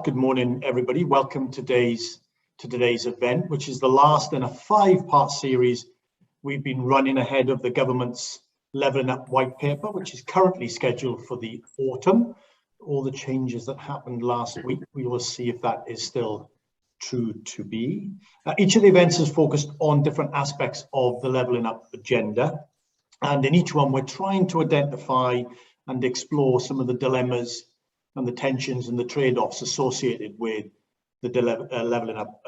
Good morning, everybody. Welcome to today's event, which is the last in a 5-part series we've been running ahead of the government's Levelling Up white paper, which is currently scheduled for the autumn. All the changes that happened last week, we will see if that is still true to be. Each of the events is focused on different aspects of the Levelling Up agenda. And in each one, we're trying to identify and explore some of the dilemmas and the tensions and the trade-offs associated with the Levelling Up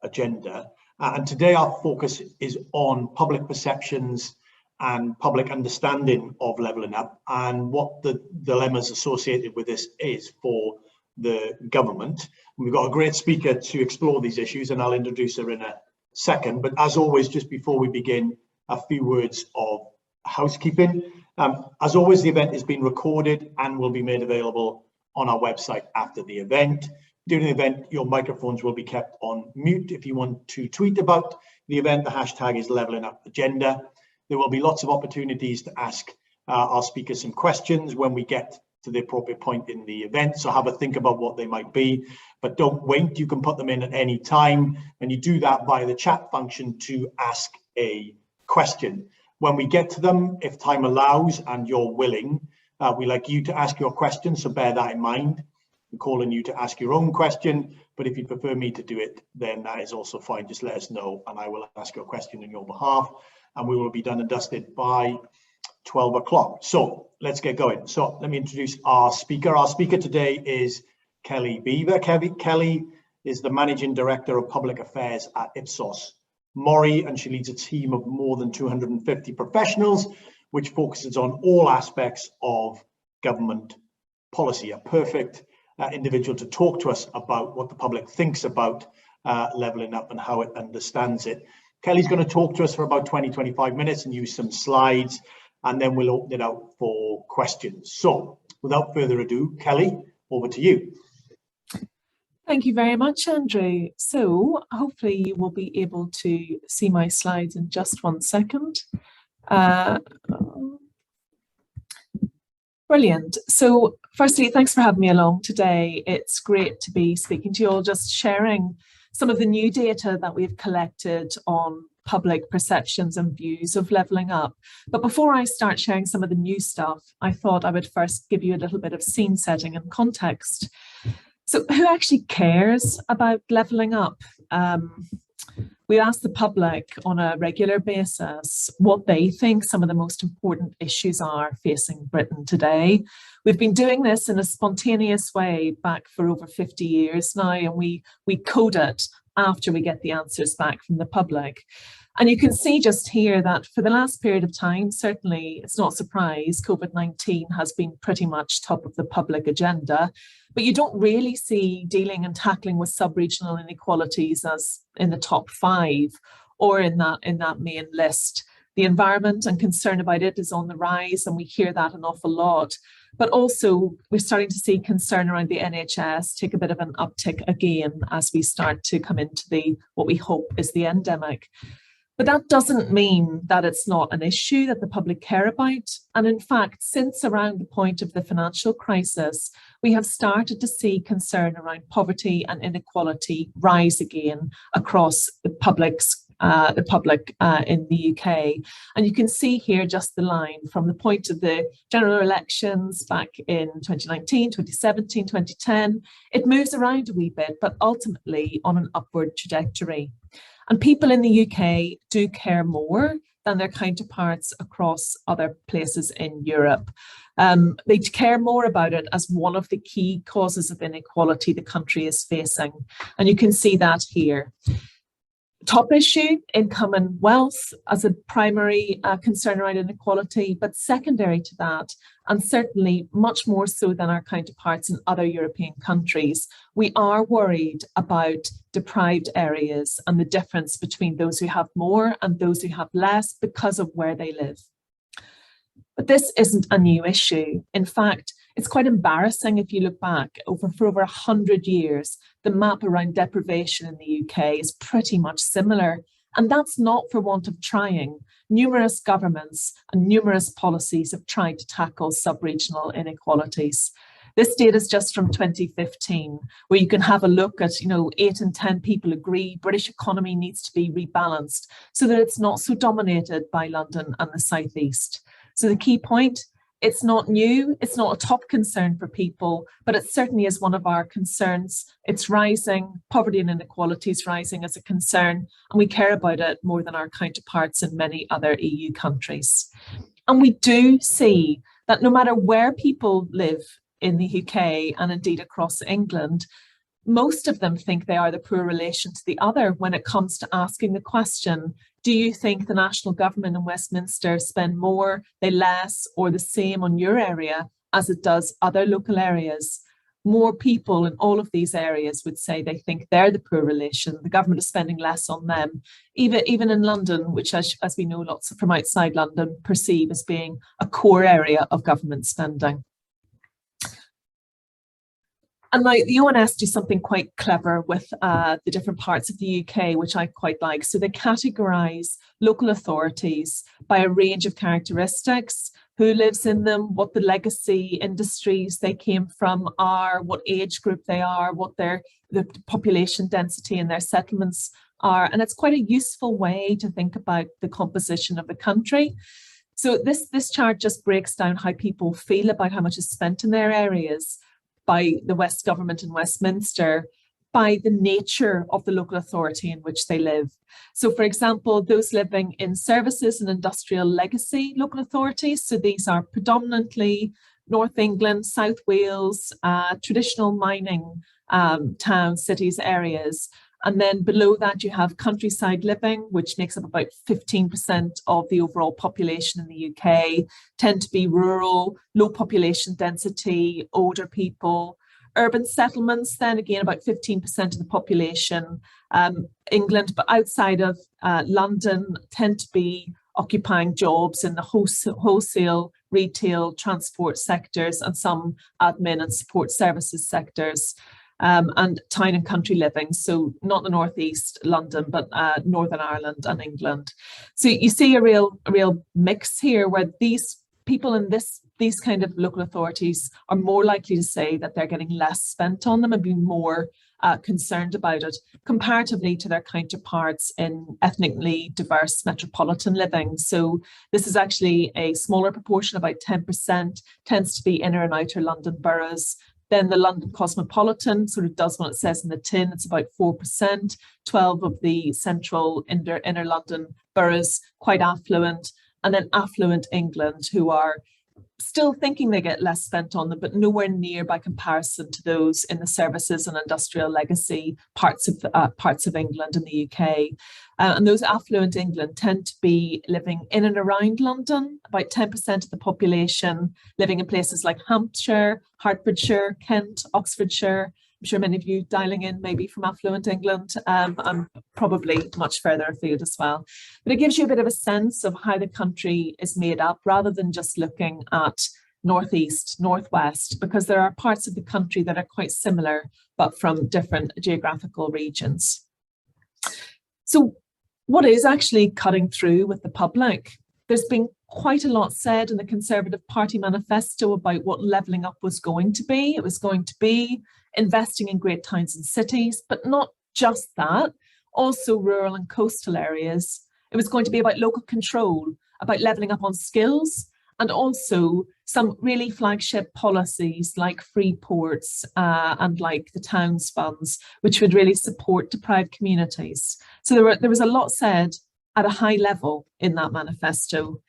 agenda. And today our focus is on public perceptions and public understanding of Levelling Up and what the dilemmas associated with this is for the government. And we've got a great speaker to explore these issues, and I'll introduce her in a second. But as always, just before we begin, a few words of housekeeping. As always, the event is being recorded and will be made available on our website after the event. During the event, your microphones will be kept on mute. If you want to tweet about the event, the hashtag is Levelling Up Agenda. There will be lots of opportunities to ask our speakers some questions when we get to the appropriate point in the event. So have a think about what they might be, but don't wait. You can put them in at any time, and you do that via the chat function to ask a question. When we get to them, if time allows and you're willing, we like you to ask your question, so bear that in mind. I'm calling you to ask your own question, but if you prefer me to do it, then that is also fine. Just let us know and I will ask your question on your behalf, and we will be done and dusted by 12 o'clock. So let's get going. So let me introduce our speaker. Our speaker today is Kelly Beaver. Kelly is the Managing Director of Public Affairs at Ipsos Mori, and she leads a team of more than 250 professionals, which focuses on all aspects of government policy. A perfect individual to talk to us about what the public thinks about Levelling Up and how it understands it. Kelly's going to talk to us for about 20-25 minutes and use some slides, and then we'll open it out for questions. So without further ado, Kelly, over to you. Thank you very much, Andrew. So hopefully you will be able to see my slides in just 1 second. Brilliant. So firstly, thanks for having me along today. It's great to be speaking to you all, just sharing some of the new data that we've collected on public perceptions and views of Levelling Up. But before I start sharing some of the new stuff, I thought I would first give you a little bit of scene setting and context. So who actually cares about Levelling Up? We ask the public on a regular basis what they think some of the most important issues are facing Britain today. We've been doing this in a spontaneous way back for over 50 years now, and we code it after we get the answers back from the public. And you can see just here that for the last period of time, certainly it's not a surprise, COVID-19 has been pretty much top of the public agenda, but you don't really see dealing and tackling with sub-regional inequalities as in the top 5 or in that main list. The environment and concern about it is on the rise, and we hear that an awful lot. But also we're starting to see concern around the NHS take a bit of an uptick again as we start to come into what we hope is the endemic. But that doesn't mean that it's not an issue that the public care about. And in fact, since around the point of the financial crisis, we have started to see concern around poverty and inequality rise again across the public in the UK. And you can see here just the line from the point of the general elections back in 2019, 2017, 2010. It moves around a wee bit, but ultimately on an upward trajectory. And people in the UK do care more than their counterparts across other places in Europe. They care more about it as one of the key causes of inequality the country is facing. And you can see that here. Top issue, income and wealth as a primary concern around inequality, but secondary to that, and certainly much more so than our counterparts in other European countries, we are worried about deprived areas and the difference between those who have more and those who have less because of where they live. But this isn't a new issue. In fact, it's quite embarrassing if you look back for over 100 years, the map around deprivation in the UK is pretty much similar. And that's not for want of trying. Numerous governments and numerous policies have tried to tackle sub-regional inequalities. This data is just from 2015, where you can have a look at, 8 in 10 people agree British economy needs to be rebalanced so that it's not so dominated by London and the southeast. So the key point, it's not new, it's not a top concern for people, but it certainly is one of our concerns. It's rising, poverty and inequality is rising as a concern, and we care about it more than our counterparts in many other EU countries. And we do see that no matter where people live in the UK and indeed across England, most of them think they are the poor relation to the other when it comes to asking the question, do you think the national government in Westminster spend more, they less, or the same on your area as it does other local areas? More people in all of these areas would say they think they're the poor relation. The government is spending less on them, even in London, which as we know, lots from outside London perceive as being a core area of government spending. And like the ONS do something quite clever with the different parts of the UK, which I quite like. So they categorise local authorities by a range of characteristics: who lives in them, what the legacy industries they came from are, what age group they are, what the population density in their settlements are. And it's quite a useful way to think about the composition of the country. So this chart just breaks down how people feel about how much is spent in their areas by the West Government in Westminster, by the nature of the local authority in which they live. So for example, those living in services and industrial legacy local authorities, so these are predominantly North England, South Wales, traditional mining towns, cities, areas. And then below that you have countryside living, which makes up about 15% of the overall population in the UK, tend to be rural, low population density, older people. Urban settlements, then again, about 15% of the population. England, but outside of London, tend to be occupying jobs in the wholesale, retail, transport sectors, and some admin and support services sectors. And town and country living, so not the northeast London, but Northern Ireland and England. So you see a real mix here, where these people in these kind of local authorities are more likely to say that they're getting less spent on them and be more concerned about it comparatively to their counterparts in ethnically diverse metropolitan living. So this is actually a smaller proportion, about 10%, tends to be inner and outer London boroughs. Then the London Cosmopolitan sort of does what it says in the tin. It's about 4%, 12 of the central inner London boroughs, quite affluent. And then affluent England, who are still thinking they get less spent on them, but nowhere near by comparison to those in the services and industrial legacy parts of England and the UK. And those affluent England tend to be living in and around London, about 10% of the population living in places like Hampshire, Hertfordshire, Kent, Oxfordshire. I'm sure many of you dialing in maybe from affluent England, and probably much further afield as well. But it gives you a bit of a sense of how the country is made up, rather than just looking at northeast, northwest, because there are parts of the country that are quite similar, but from different geographical regions. So what is actually cutting through with the public? There's been quite a lot said in the Conservative Party manifesto about what levelling up was going to be. It was going to be investing in great towns and cities, but not just that, also rural and coastal areas. It was going to be about local control, about levelling up on skills, and also some really flagship policies like free ports and like the towns funds, which would really support deprived communities. So there was a lot said at a high level in that manifesto.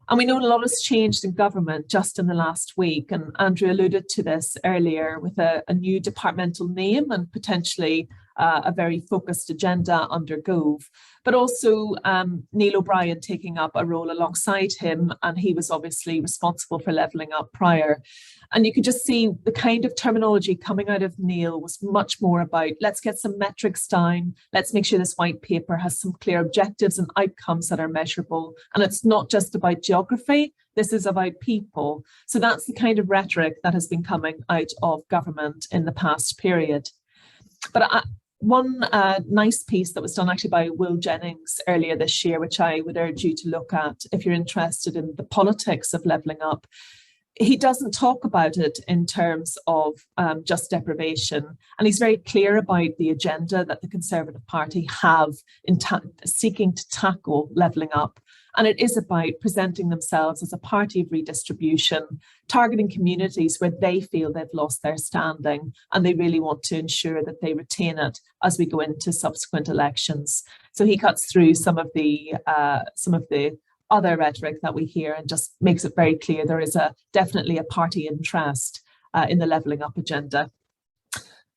And we know a lot has changed in government just in the last week, and Andrew alluded to this earlier, with a new departmental name and potentially a very focused agenda under Gove, but also Neil O'Brien taking up a role alongside him, and he was obviously responsible for levelling up prior. And you could just see the kind of terminology coming out of Neil was much more about, let's get some metrics down, let's make sure this white paper has some clear objectives and outcomes that are measurable. And it's not just about geography, this is about people. So that's the kind of rhetoric that has been coming out of government in the past period. But one nice piece that was done actually by Will Jennings earlier this year, which I would urge you to look at if you're interested in the politics of levelling up. he doesn't talk about it in terms of just deprivation, and he's very clear about the agenda that the Conservative Party have in seeking to tackle levelling up. And it is about presenting themselves as a party of redistribution, targeting communities where they feel they've lost their standing, and they really want to ensure that they retain it as we go into subsequent elections. So he cuts through some of the other rhetoric that we hear and just makes it very clear there is definitely a party interest in the levelling up agenda.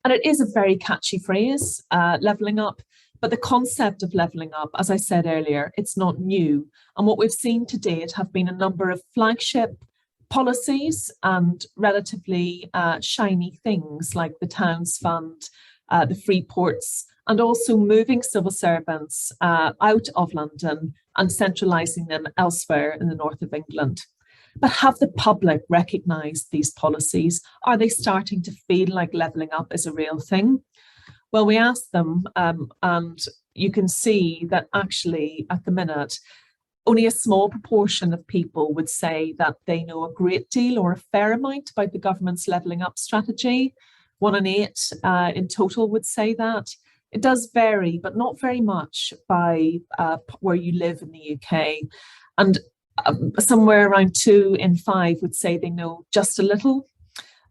And it is a very catchy phrase, levelling up, but the concept of levelling up, as I said earlier, it's not new. And what we've seen to date have been a number of flagship policies and relatively shiny things like the Towns Fund, the free ports, and also moving civil servants out of London and centralising them elsewhere in the north of England. But have the public recognised these policies? Are they starting to feel like levelling up is a real thing? Well, we asked them, and you can see that actually at the minute, only a small proportion of people would say that they know a great deal or a fair amount about the government's levelling up strategy. 1 in 8 in total would say that. It does vary, but not very much by where you live in the UK. And somewhere around 2 in 5 would say they know just a little.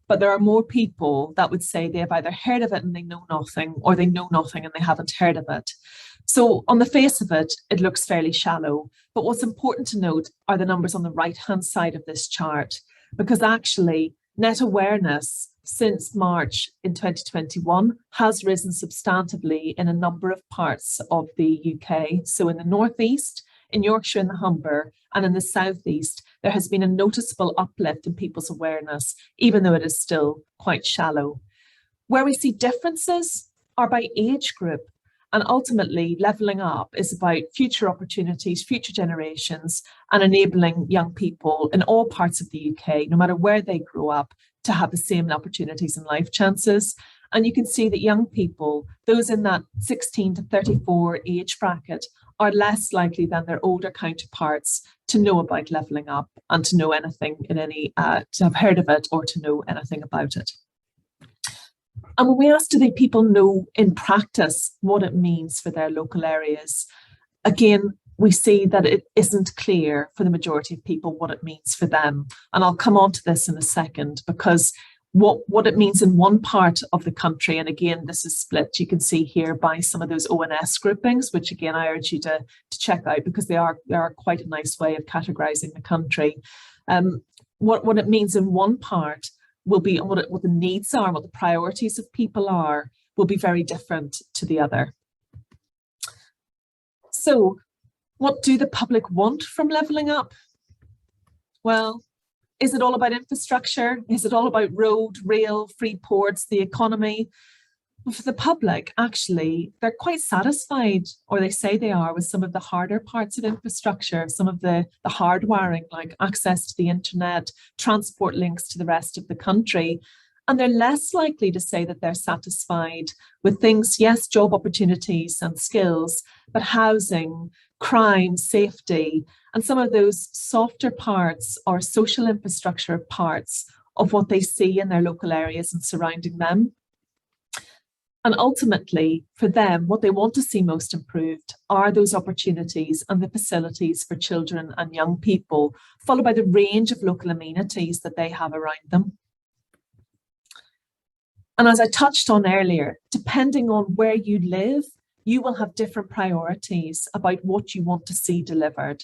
But there are more people that would say they have either heard of it and they know nothing, or they know nothing and they haven't heard of it. So on the face of it, it looks fairly shallow. But what's important to note are the numbers on the right-hand side of this chart, because actually net awareness since March in 2021 has risen substantively in a number of parts of the UK. So in the northeast, in Yorkshire and the Humber, and in the southeast, there has been a noticeable uplift in people's awareness, even though it is still quite shallow. Where we see differences are by age group, and ultimately levelling up is about future opportunities, future generations, and enabling young people in all parts of the UK, no matter where they grow up, to have the same opportunities and life chances. And you can see that young people, those in that 16 to 34 age bracket, are less likely than their older counterparts to know about levelling up and to know anything to have heard of it or to know anything about it. And when we asked, do the people know in practice what it means for their local areas? Again, we see that it isn't clear for the majority of people what it means for them. And I'll come on to this in a second, because what it means in one part of the country, and again, this is split, you can see here by some of those ONS groupings, which again, I urge you to check out, because they are quite a nice way of categorising the country. What it means in one part will be, what the needs are, what the priorities of people are, will be very different to the other. So, what do the public want from levelling up? Well, is it all about infrastructure? Is it all about road, rail, free ports, the economy? Well, for the public, actually, they're quite satisfied, or they say they are, with some of the harder parts of infrastructure, some of the hardwiring, like access to the internet, transport links to the rest of the country. And they're less likely to say that they're satisfied with things, yes, job opportunities and skills, but housing, crime, safety, and some of those softer parts or social infrastructure parts of what they see in their local areas and surrounding them. And ultimately, for them, what they want to see most improved are those opportunities and the facilities for children and young people, followed by the range of local amenities that they have around them. And as I touched on earlier, depending on where you live, you will have different priorities about what you want to see delivered.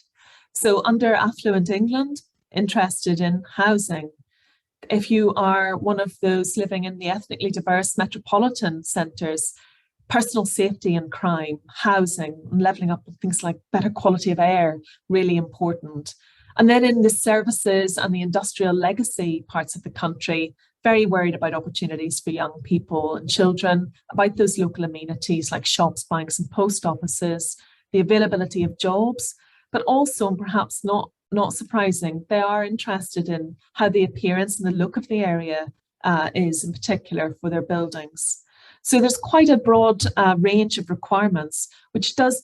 So under Affluent England, interested in housing. If you are one of those living in the ethnically diverse metropolitan centres, personal safety and crime, housing, and levelling up with things like better quality of air, really important. And then in the services and the industrial legacy parts of the country, very worried about opportunities for young people and children, about those local amenities like shops, banks and post offices, the availability of jobs, but also, and perhaps not surprising, they are interested in how the appearance and the look of the area is, in particular for their buildings. So there's quite a broad range of requirements, which does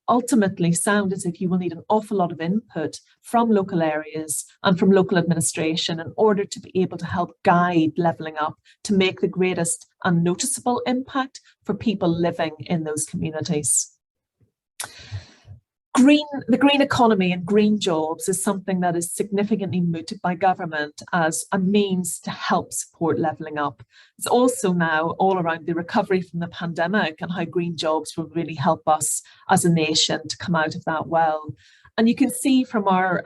ultimately sound as if you will need an awful lot of input from local areas and from local administration in order to be able to help guide levelling up to make the greatest and noticeable impact for people living in those communities. The green economy and green jobs is something that is significantly mooted by government as a means to help support levelling up. It's also now all around the recovery from the pandemic and how green jobs will really help us as a nation to come out of that well. And you can see from our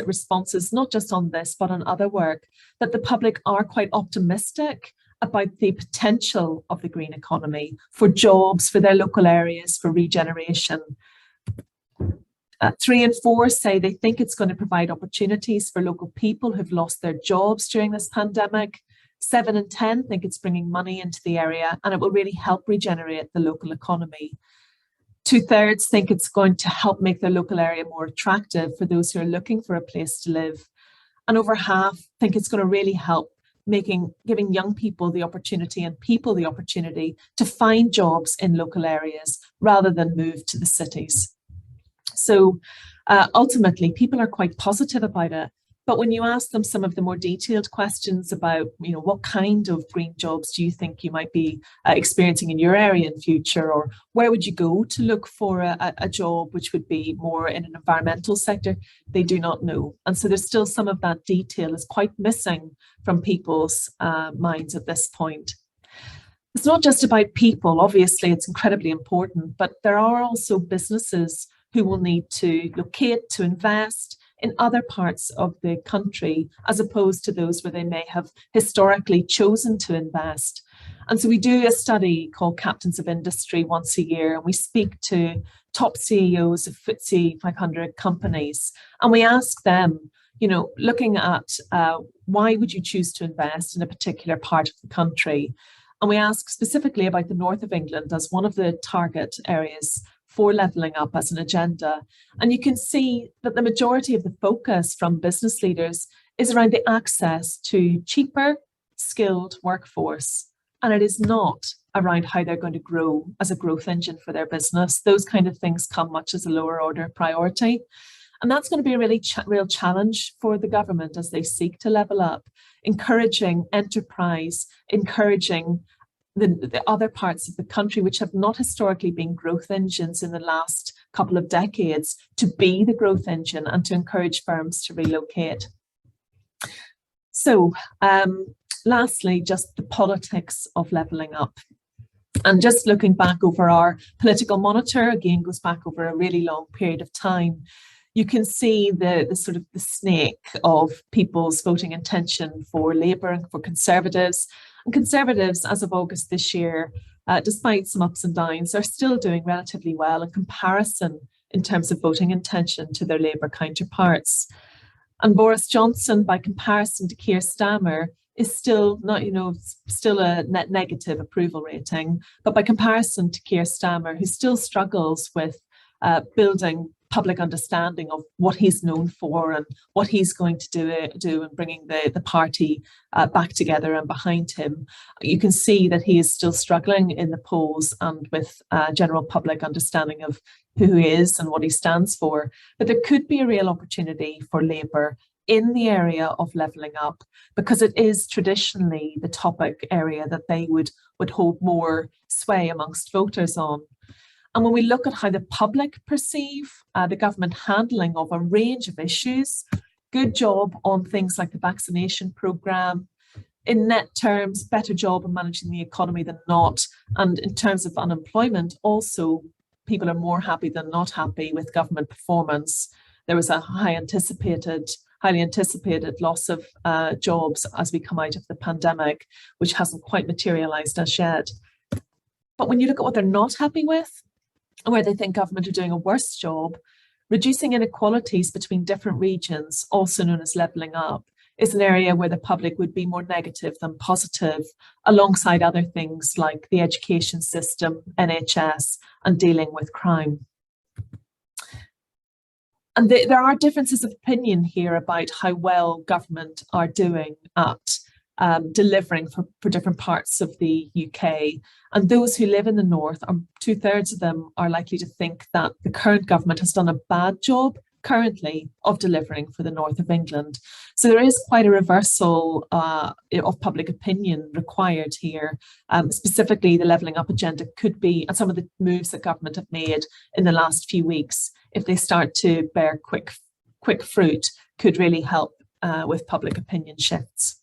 responses, not just on this, but on other work, that the public are quite optimistic about the potential of the green economy for jobs, for their local areas, for regeneration. 3 and 4 say they think it's going to provide opportunities for local people who've lost their jobs during this pandemic. 7 and 10 think it's bringing money into the area and it will really help regenerate the local economy. 2/3 think it's going to help make their local area more attractive for those who are looking for a place to live. And over half think it's going to really help giving young people the opportunity and people the opportunity to find jobs in local areas rather than move to the cities. So ultimately, people are quite positive about it. But when you ask them some of the more detailed questions about, what kind of green jobs do you think you might be experiencing in your area in future, or where would you go to look for a job which would be more in an environmental sector, they do not know. And so there's still some of that detail is quite missing from people's minds at this point. It's not just about people. Obviously, it's incredibly important, but there are also businesses who will need to locate, to invest in other parts of the country, as opposed to those where they may have historically chosen to invest. And so we do a study called Captains of Industry once a year, and we speak to top CEOs of FTSE 500 companies, and we ask them, looking at why would you choose to invest in a particular part of the country? And we ask specifically about the north of England as one of the target areas for levelling up as an agenda. And you can see that the majority of the focus from business leaders is around the access to cheaper, skilled workforce. And it is not around how they're going to grow as a growth engine for their business. Those kind of things come much as a lower order priority. And that's going to be a really real challenge for the government as they seek to level up, encouraging enterprise, encouraging the other parts of the country which have not historically been growth engines in the last couple of decades to be the growth engine and to encourage firms to relocate. So lastly, just the politics of levelling up. And just looking back over our political monitor, again, goes back over a really long period of time. You can see the sort of the snake of people's voting intention for Labour and for Conservatives. And Conservatives, as of August this year, despite some ups and downs, are still doing relatively well in comparison in terms of voting intention to their Labour counterparts. And Boris Johnson, by comparison to Keir Starmer, is still not, still a net negative approval rating, but by comparison to Keir Starmer, who still struggles with building public understanding of what he's known for and what he's going to do and bringing the party back together and behind him. You can see that he is still struggling in the polls and with general public understanding of who he is and what he stands for. But there could be a real opportunity for Labour in the area of levelling up, because it is traditionally the topic area that they would hold more sway amongst voters on. And when we look at how the public perceive the government handling of a range of issues, good job on things like the vaccination programme, in net terms, better job in managing the economy than not. And in terms of unemployment, also people are more happy than not happy with government performance. There was a highly anticipated loss of jobs as we come out of the pandemic, which hasn't quite materialised as yet. But when you look at what they're not happy with, where they think government are doing a worse job, reducing inequalities between different regions, also known as levelling up, is an area where the public would be more negative than positive, alongside other things like the education system, NHS, and dealing with crime. And there are differences of opinion here about how well government are doing at delivering for different parts of the UK. And those who live in the north, 2/3 of them are likely to think that the current government has done a bad job currently of delivering for the north of England. So there is quite a reversal of public opinion required here. Specifically, the levelling up agenda could be, and some of the moves that government have made in the last few weeks, if they start to bear quick fruit, could really help with public opinion shifts.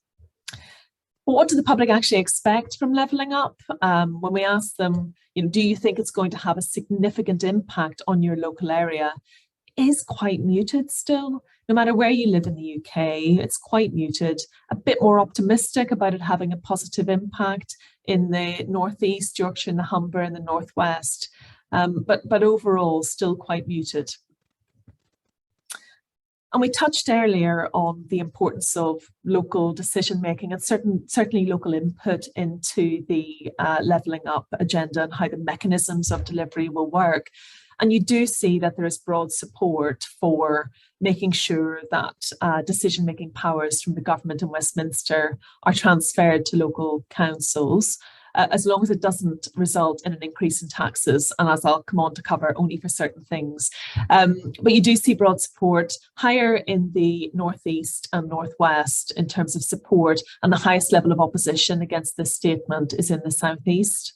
But what do the public actually expect from levelling up? When we ask them, do you think it's going to have a significant impact on your local area? Is quite muted still. No matter where you live in the UK, it's quite muted. A bit more optimistic about it having a positive impact in the northeast, Yorkshire and the Humber and the northwest, but overall still quite muted. And we touched earlier on the importance of local decision making and certainly local input into the levelling up agenda and how the mechanisms of delivery will work. And you do see that there is broad support for making sure that decision-making powers from the government in Westminster are transferred to local councils, as long as it doesn't result in an increase in taxes, and as I'll come on to cover, only for certain things. But you do see broad support, higher in the northeast and northwest in terms of support, and the highest level of opposition against this statement is in the southeast.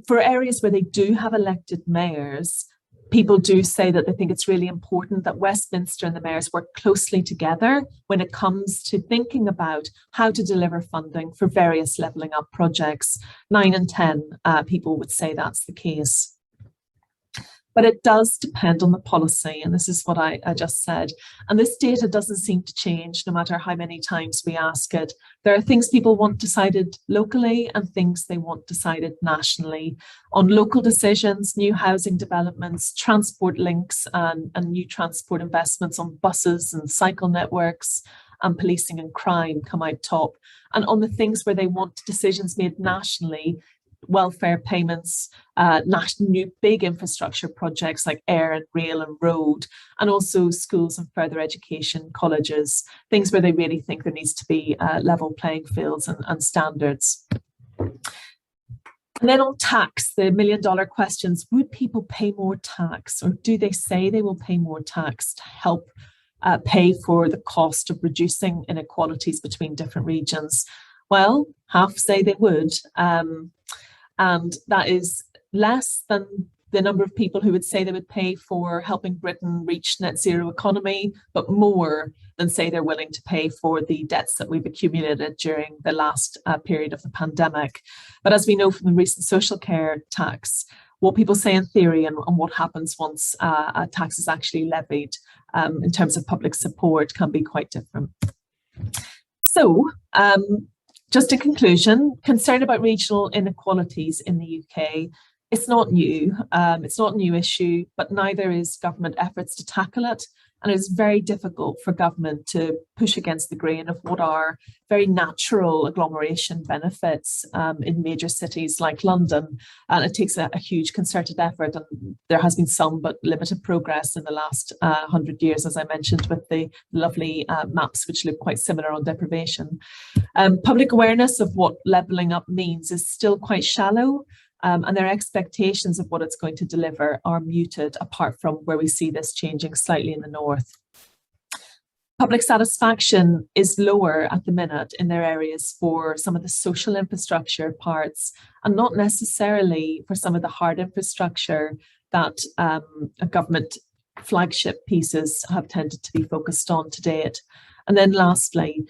For areas where they do have elected mayors, people do say that they think it's really important that Westminster and the mayors work closely together when it comes to thinking about how to deliver funding for various levelling up projects. 9 in 10 people would say that's the case. But it does depend on the policy, and this is what I just said. And this data doesn't seem to change no matter how many times we ask it. There are things people want decided locally and things they want decided nationally. On local decisions, new housing developments, transport links and new transport investments on buses and cycle networks, and policing and crime come out top. And on the things where they want decisions made nationally, welfare payments, new big infrastructure projects like air and rail and road, and also schools and further education, colleges, things where they really think there needs to be level playing fields and standards. And then on tax, the million-dollar questions: would people pay more tax, or do they say they will pay more tax to help pay for the cost of reducing inequalities between different regions? Well, half say they would. And that is less than the number of people who would say they would pay for helping Britain reach net zero economy, but more than say they're willing to pay for the debts that we've accumulated during the last period of the pandemic. But as we know from the recent social care tax, what people say in theory and what happens once a tax is actually levied in terms of public support can be quite different. So, just in conclusion, concern about regional inequalities in the UK, it's not new. It's not a new issue, but neither is government efforts to tackle it. And it's very difficult for government to push against the grain of what are very natural agglomeration benefits in major cities like London. And it takes a huge concerted effort. And there has been some, but limited progress in the last 100 years, as I mentioned, with the lovely maps, which look quite similar on deprivation. Public awareness of what levelling up means is still quite shallow. And their expectations of what it's going to deliver are muted, apart from where we see this changing slightly in the north. Public satisfaction is lower at the minute in their areas for some of the social infrastructure parts, and not necessarily for some of the hard infrastructure that government flagship pieces have tended to be focused on to date. And then lastly,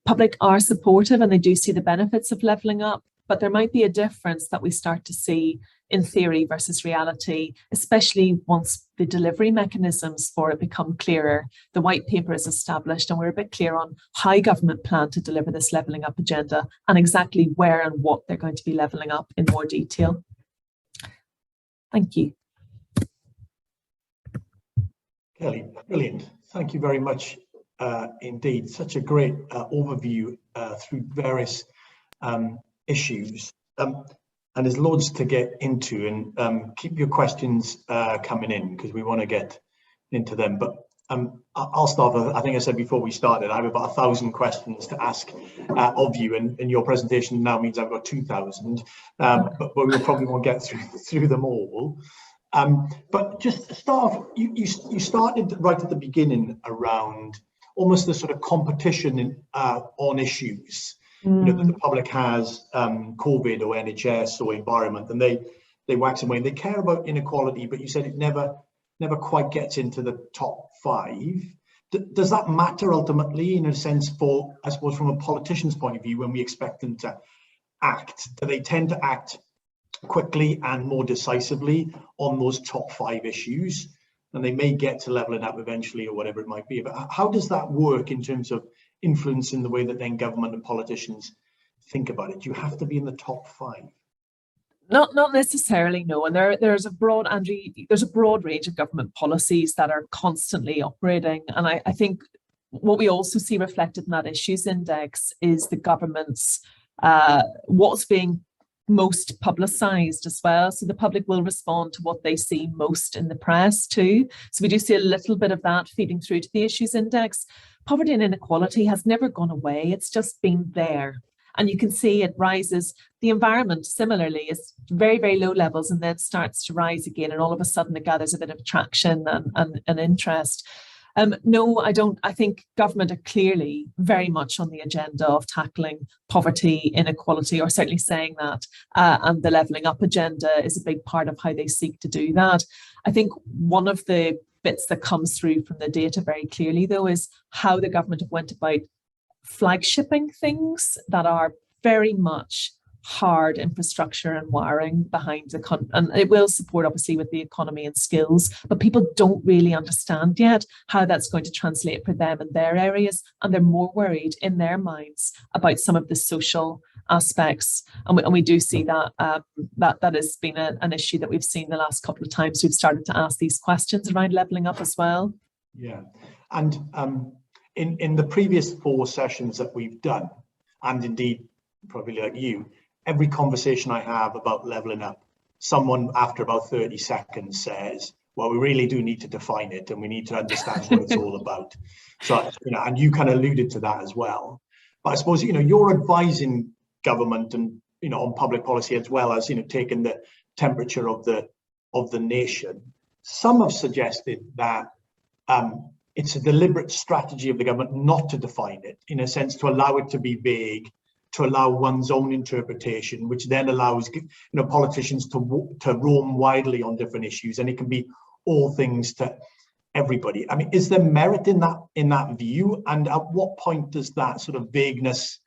public are supportive and they do see the benefits of levelling up, but there might be a difference that we start to see in theory versus reality, especially once the delivery mechanisms for it become clearer. The white paper is established and we're a bit clear on how government plan to deliver this levelling up agenda and exactly where and what they're going to be levelling up in more detail. Thank you. Kelly, brilliant. Thank you very much indeed. Such a great overview through various issues, and there's loads to get into, and keep your questions coming in because we want to get into them. But I'll start. I think I said before we started, I have about 1,000 questions to ask of you, and your presentation now means I've got 2,000, but we probably won't get through them all. But just to start off, you started right at the beginning around almost the sort of competition on issues, that the public has, COVID or NHS or environment, and they wax and wane. They care about inequality, but you said it never quite gets into the top 5. Does that matter ultimately, in a sense, for, I suppose, from a politician's point of view, when we expect them to act? Do they tend to act quickly and more decisively on those top 5 issues? And they may get to levelling up eventually or whatever it might be. But how does that work in terms of influencing the way that then government and politicians think about it? Do you have to be in the top 5? Not necessarily, no. And there's a broad range of government policies that are constantly operating. And I think what we also see reflected in that issues index is the government's what's being most publicised as well. So the public will respond to what they see most in the press too. So we do see a little bit of that feeding through to the issues index. Poverty and inequality has never gone away. It's just been there. And you can see it rises. The environment, similarly, is very, very low levels and then starts to rise again. And all of a sudden it gathers a bit of traction and interest. No, I don't. I think government are clearly very much on the agenda of tackling poverty, inequality, or certainly saying that. And the levelling up agenda is a big part of how they seek to do that. I think one of the bits that comes through from the data very clearly, though, is how the government have went about flagshipping things that are very much hard infrastructure and wiring behind the country, and it will support obviously with the economy and skills, but people don't really understand yet how that's going to translate for them in their areas, and they're more worried in their minds about some of the social aspects, and we do see that that has been an issue that we've seen the last couple of times we've started to ask these questions around levelling up as well. Yeah, and in the previous 4 sessions that we've done, and indeed probably like you, every conversation I have about levelling up, someone after about 30 seconds says, well, we really do need to define it and we need to understand what it's all about. So, and you kind of alluded to that as well. But I suppose, you're advising government and, on public policy as well as, taking the temperature of the nation. Some have suggested that it's a deliberate strategy of the government not to define it, in a sense, to allow it to be vague, to allow one's own interpretation, which then allows politicians to roam widely on different issues, and it can be all things to everybody. I mean, is there merit in that view? And at what point does that sort of vagueness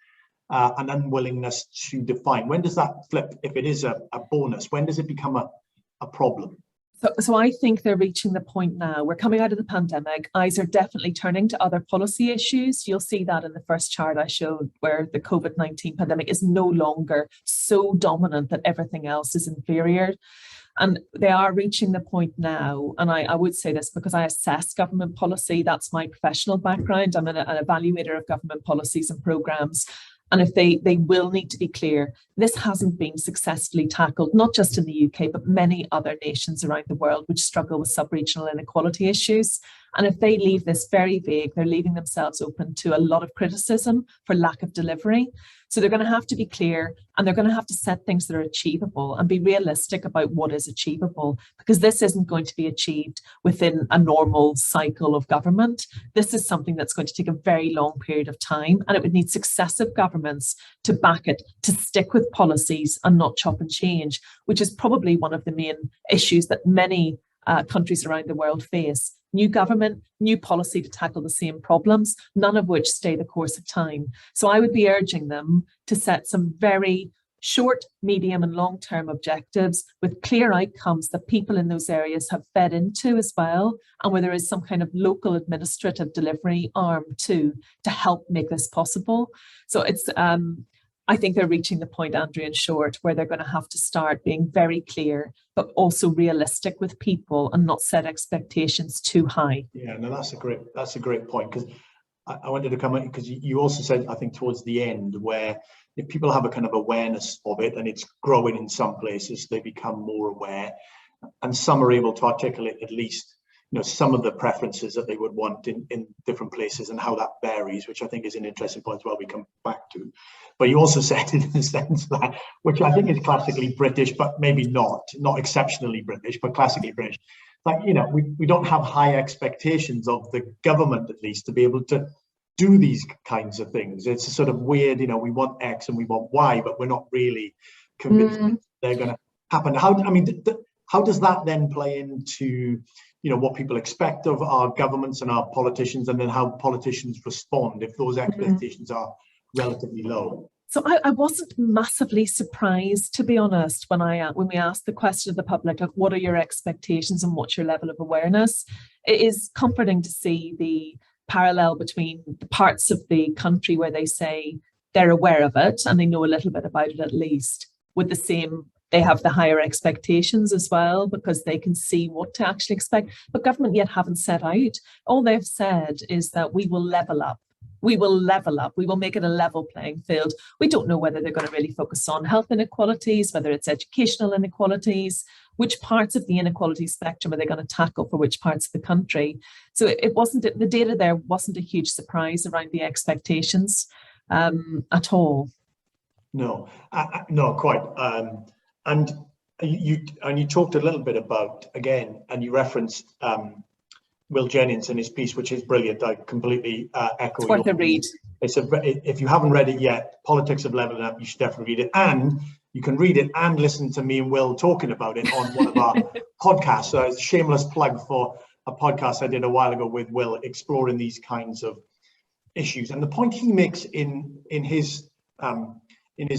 and unwillingness to define, when does that flip? If it is a bonus, when does it become a problem? So I think they're reaching the point now. We're coming out of the pandemic. Eyes are definitely turning to other policy issues. You'll see that in the first chart I showed, where the COVID-19 pandemic is no longer so dominant that everything else is inferior. And they are reaching the point now. And I would say this because I assess government policy. That's my professional background. I'm an evaluator of government policies and programmes. And if they will need to be clear, this hasn't been successfully tackled, not just in the UK, but many other nations around the world which struggle with sub-regional inequality issues. And if they leave this very vague, they're leaving themselves open to a lot of criticism for lack of delivery. So they're going to have to be clear, and they're going to have to set things that are achievable and be realistic about what is achievable, because this isn't going to be achieved within a normal cycle of government. This is something that's going to take a very long period of time, and it would need successive governments to back it, to stick with policies and not chop and change, which is probably one of the main issues that many countries around the world face. New government, new policy to tackle the same problems, none of which stay the course of time. So I would be urging them to set some very short, medium and long-term objectives with clear outcomes that people in those areas have fed into as well, and where there is some kind of local administrative delivery arm too, to help make this possible. So it's I think they're reaching the point, Andrew, in short, where they're going to have to start being very clear, but also realistic with people and not set expectations too high. Yeah, no, that's a great point, because I wanted to come in, because you also said, I think towards the end, where if people have a kind of awareness of it and it's growing in some places, they become more aware, and some are able to articulate at least, some of the preferences that they would want in different places and how that varies, which I think is an interesting point as well we come back to. But you also said in a sense that, which I think is classically British, but maybe not exceptionally British, but classically British. Like, we don't have high expectations of the government, at least, to be able to do these kinds of things. It's a sort of weird, we want X and we want Y, but we're not really convinced that they're going to happen. How does that then play into, what people expect of our governments and our politicians, and then how politicians respond if those expectations are relatively low? So I wasn't massively surprised, to be honest, when we asked the question of the public, like, what are your expectations and what's your level of awareness? It is comforting to see the parallel between the parts of the country where they say they're aware of it and they know a little bit about it at least, with the same, they have the higher expectations as well because they can see what to actually expect. But government yet haven't set out. All they've said is that we will level up. We will level up. We will make it a level playing field. We don't know whether they're going to really focus on health inequalities, whether it's educational inequalities, which parts of the inequality spectrum are they going to tackle for which parts of the country. So the data there wasn't a huge surprise around the expectations at all. No, no, quite. And you talked a little bit about, again, and you referenced Will Jennings in his piece, which is brilliant. I completely echo. It's worth a read. If you haven't read it yet, Politics of Leveling Up, you should definitely read it. And you can read it and listen to me and Will talking about it on one of our podcasts. So it's a shameless plug for a podcast I did a while ago with Will, exploring these kinds of issues. And the point he makes in his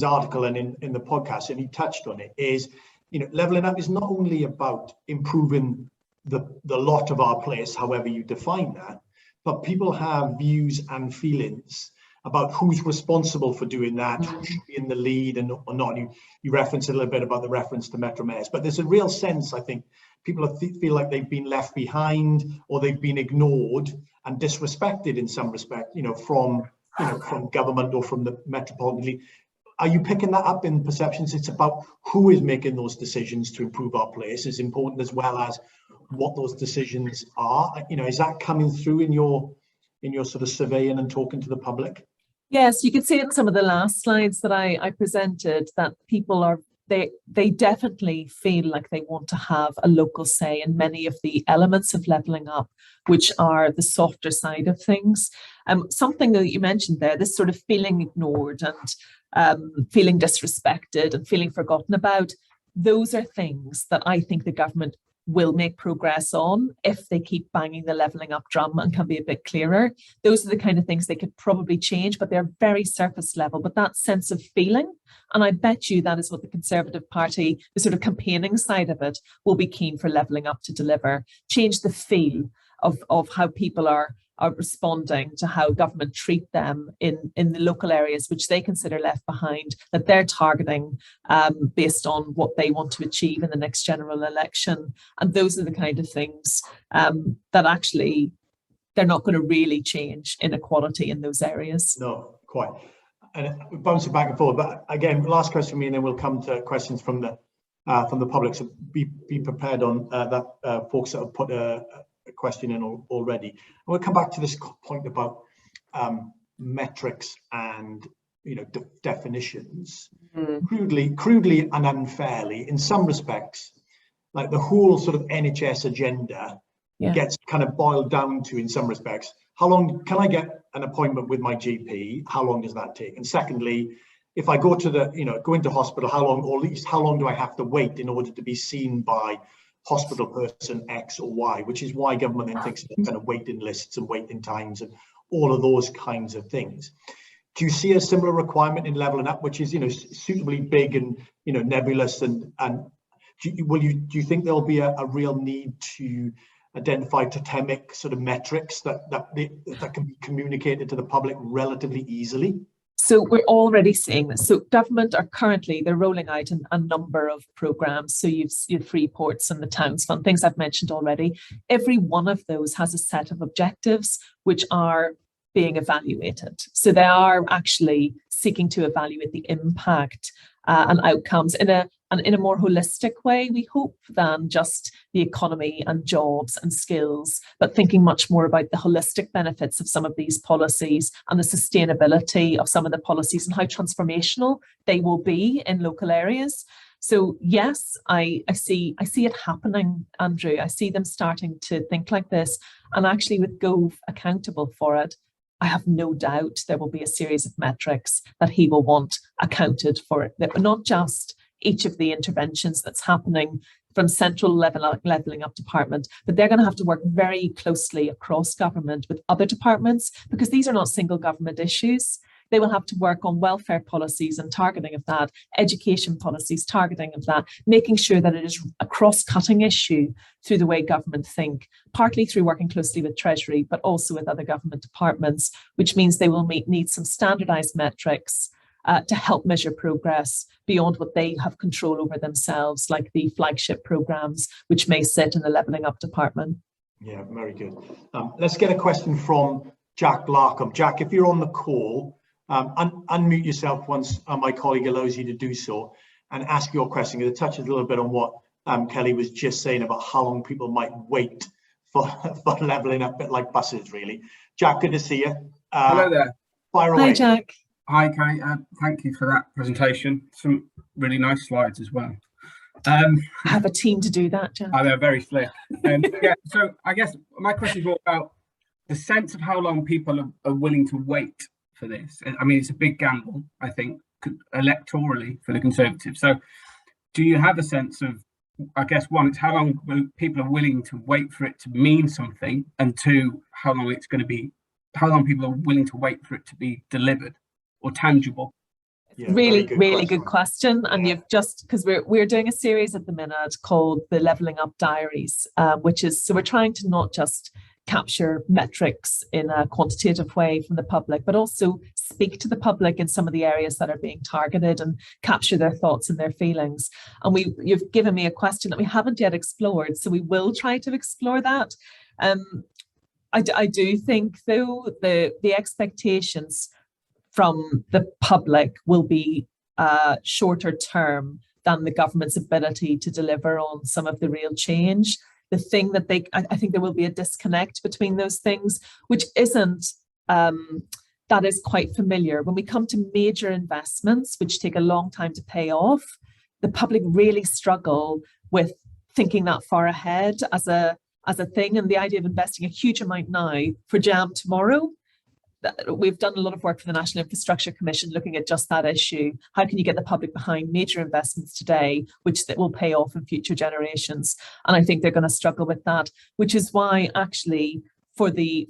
article and in the podcast, and he touched on it, is leveling up is not only about improving the lot of our place, however you define that, but people have views and feelings about who's responsible for doing that, who should be in the lead and or not. You referenced a little bit about the reference to Metro Mayors, but there's a real sense, I think, people feel like they've been left behind or they've been ignored and disrespected in some respect, from government or from the Metropolitan League. Are you picking that up in perceptions? It's about who is making those decisions to improve our place is important, as well as what those decisions are. Is that coming through in your sort of surveying and talking to the public? Yes, you could see in some of the last slides that I presented that people are, they definitely feel like they want to have a local say in many of the elements of levelling up, which are the softer side of things. Something that you mentioned there, this sort of feeling ignored and feeling disrespected and feeling forgotten about, those are things that I think the government will make progress on if they keep banging the levelling up drum and can be a bit clearer. Those are the kind of things they could probably change, but they're very surface level. But that sense of feeling, and I bet you that is what the Conservative Party, the sort of campaigning side of it, will be keen for levelling up to deliver. Change the feel of how people are responding to how government treat them in the local areas which they consider left behind, that they're targeting based on what they want to achieve in the next general election. And those are the kind of things that actually they're not going to really change inequality in those areas. No, quite. And bouncing back and forth, but again, last question for me, and then we'll come to questions from the public. So be prepared on that, folks that have put a question in already. And we'll come back to this point about metrics and definitions. Crudely and unfairly, in some respects, like the whole sort of NHS agenda gets kind of boiled down to, in some respects, how long can I get an appointment with my GP? How long does that take? And secondly, if I go to go into hospital, how long, or at least how long do I have to wait in order to be seen by hospital person X or Y, which is why government then thinks about kind of waiting lists and waiting times and all of those kinds of things. Do you see a similar requirement in levelling up, which is suitably big and nebulous, and do you think there'll be a real need to identify totemic sort of metrics that can be communicated to the public relatively easily? So we're already seeing this. So government are currently, they're rolling out a number of programs. So you've free ports and the Towns Fund, things I've mentioned already. Every one of those has a set of objectives which are being evaluated. So they are actually seeking to evaluate the impact and outcomes in a and in a more holistic way, we hope, than just the economy and jobs and skills, but thinking much more about the holistic benefits of some of these policies and the sustainability of some of the policies and how transformational they will be in local areas. So yes, I see it happening, Andrew. I see them starting to think like this, and actually with Gove accountable for it, I have no doubt there will be a series of metrics that he will want accounted for it, that not just each of the interventions that's happening from central levelling up department, but they're going to have to work very closely across government with other departments, because these are not single government issues. They will have to work on welfare policies and targeting of that, education policies, targeting of that, making sure that it is a cross-cutting issue through the way government think, partly through working closely with Treasury, but also with other government departments, which means they will need some standardised metrics to help measure progress beyond what they have control over themselves, like the flagship programmes, which may sit in the levelling up department. Yeah, very good. Let's get a question from Jack Larkham. Jack, if you're on the call, unmute yourself once my colleague allows you to do so, and ask your question. It touches a little bit on what Kelly was just saying about how long people might wait for levelling up, a bit like buses, really. Jack, good to see you. Hello there. Fire away. Hi, Jack. Hi, Kelly. Thank you for that presentation. Some really nice slides as well. I have a team to do that, Jack. They're very slick. Yeah, so I guess my question is more about the sense of how long people are willing to wait for this. I mean, it's a big gamble, I think, electorally for the Conservatives. So do you have a sense of, I guess, one, it's how long people are willing to wait for it to mean something, and two, how long people are willing to wait for it to be delivered or tangible? Yeah, really good question. And you've just, because we're doing a series at the minute called the Levelling Up Diaries, which is, so we're trying to not just capture metrics in a quantitative way from the public, but also speak to the public in some of the areas that are being targeted and capture their thoughts and their feelings. And you've given me a question that we haven't yet explored, so we will try to explore that. I do think, though, the expectations from the public will be shorter term than the government's ability to deliver on some of the real change. The thing that I think there will be a disconnect between those things, which isn't, that is quite familiar. When we come to major investments, which take a long time to pay off, the public really struggle with thinking that far ahead as a thing. And the idea of investing a huge amount now for jam tomorrow, we've done a lot of work for the National Infrastructure Commission looking at just that issue. How can you get the public behind major investments today, which that will pay off in future generations? And I think they're going to struggle with that, which is why actually from the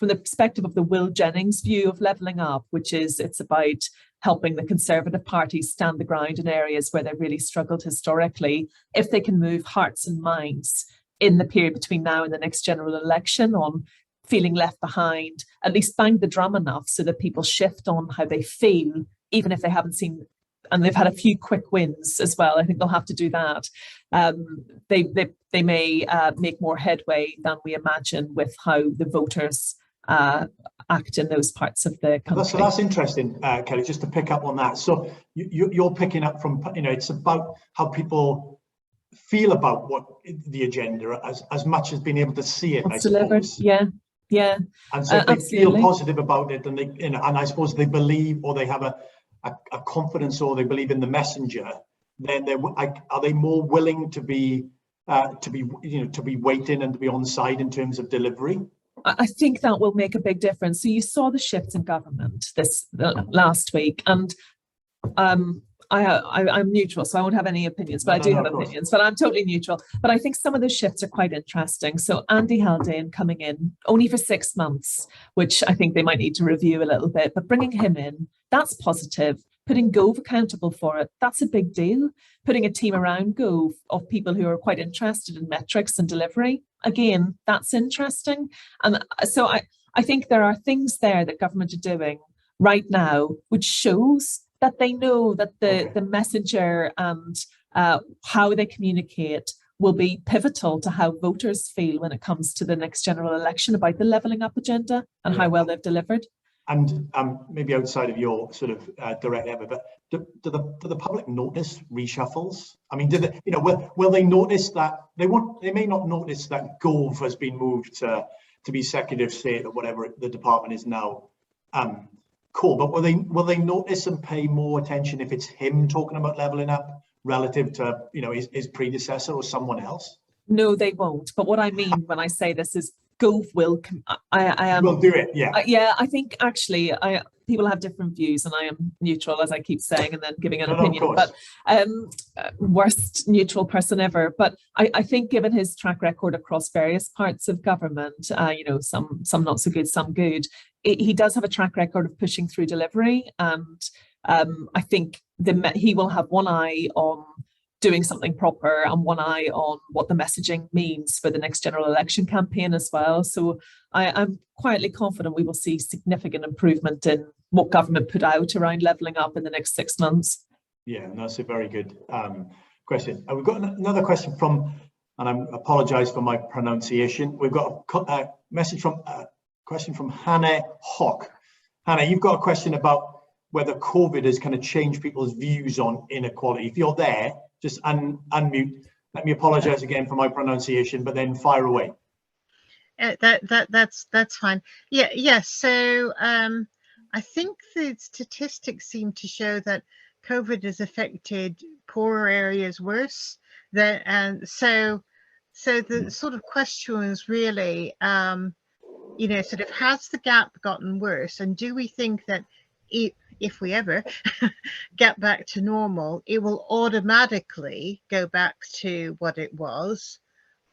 perspective of the Will Jennings view of levelling up, which is it's about helping the Conservative Party stand the ground in areas where they've really struggled historically, if they can move hearts and minds in the period between now and the next general election on feeling left behind, at least bang the drum enough so that people shift on how they feel, even if they haven't seen, and they've had a few quick wins as well. I think they'll have to do that. They may make more headway than we imagine with how the voters act in those parts of the country. So that's interesting, Kelly, just to pick up on that. So you're picking up from, it's about how people feel about what the agenda as much as being able to see it. It's delivered. Yeah. And so if they feel positive about it, and they, and I suppose they believe, or they have a confidence, or they believe in the messenger, then are they more willing to be waiting and to be on side in terms of delivery? I think that will make a big difference. So you saw the shifts in government last week, and I'm neutral, so I won't have any opinions, but I do have opinions, but I'm totally neutral. But I think some of those shifts are quite interesting. So Andy Haldane coming in only for 6 months, which I think they might need to review a little bit, but bringing him in, that's positive. Putting Gove accountable for it, that's a big deal. Putting a team around Gove of people who are quite interested in metrics and delivery, again, that's interesting. And so I think there are things there that government are doing right now, which shows that they know that the messenger and how they communicate will be pivotal to how voters feel when it comes to the next general election about the levelling up agenda and how well they've delivered. And maybe outside of your sort of direct effort, but do the public notice reshuffles? I mean, do they, will they notice that they may not notice that Gove has been moved to be Secretary of State or whatever the department is now called, but will they notice and pay more attention if it's him talking about levelling up relative to his predecessor or someone else? No, they won't. But what I mean when I say this is Gove will. I am. Will do it. Yeah. Yeah. I think actually, people have different views, and I am neutral, as I keep saying, and then giving an opinion. But worst neutral person ever. But I think, given his track record across various parts of government, some not so good, some good, he does have a track record of pushing through delivery, and I think he will have one eye on doing something proper and one eye on what the messaging means for the next general election campaign as well. So I'm quietly confident we will see significant improvement in what government put out around levelling up in the next 6 months. Yeah, that's a very good question. We've got another question from, and I apologise for my pronunciation. We've got a question from Hannah Hock. Hannah, you've got a question about whether COVID has kind of changed people's views on inequality. If you're there, just unmute. Let me apologize again for my pronunciation, but then fire away. That's fine. Yeah. So I think the statistics seem to show that COVID has affected poorer areas worse. So the sort of question is really, sort of, has the gap gotten worse, and do we think that if we ever get back to normal, it will automatically go back to what it was,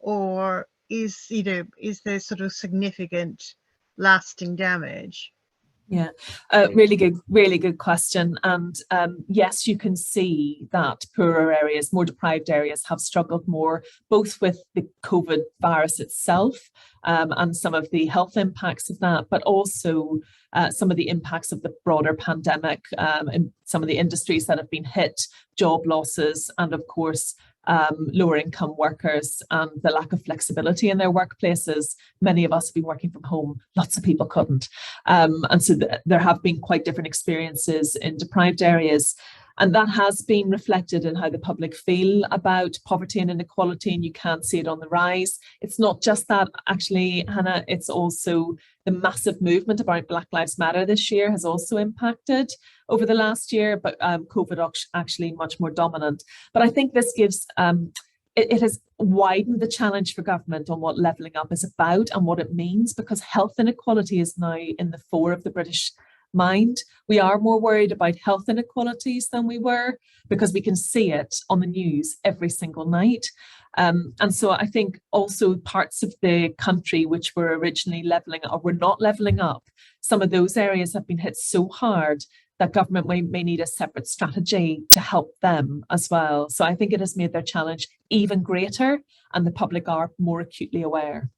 or is there sort of significant lasting damage? Yeah, really good question. And yes, you can see that poorer areas, more deprived areas have struggled more, both with the COVID virus itself and some of the health impacts of that, but also some of the impacts of the broader pandemic in some of the industries that have been hit, job losses, and of course, lower income workers and the lack of flexibility in their workplaces. Many of us have been working from home, lots of people couldn't. And so there have been quite different experiences in deprived areas. And that has been reflected in how the public feel about poverty and inequality, and you can see it on the rise. It's not just that, actually, Hannah, it's also the massive movement about Black Lives Matter this year has also impacted over the last year, but COVID actually much more dominant. But I think this gives, it has widened the challenge for government on what levelling up is about and what it means, because health inequality is now in the fore of the British mind. We are more worried about health inequalities than we were, because we can see it on the news every single night. And so I think also parts of the country which were originally levelling or were not levelling up, some of those areas have been hit so hard that government may need a separate strategy to help them as well. So I think it has made their challenge even greater, and the public are more acutely aware.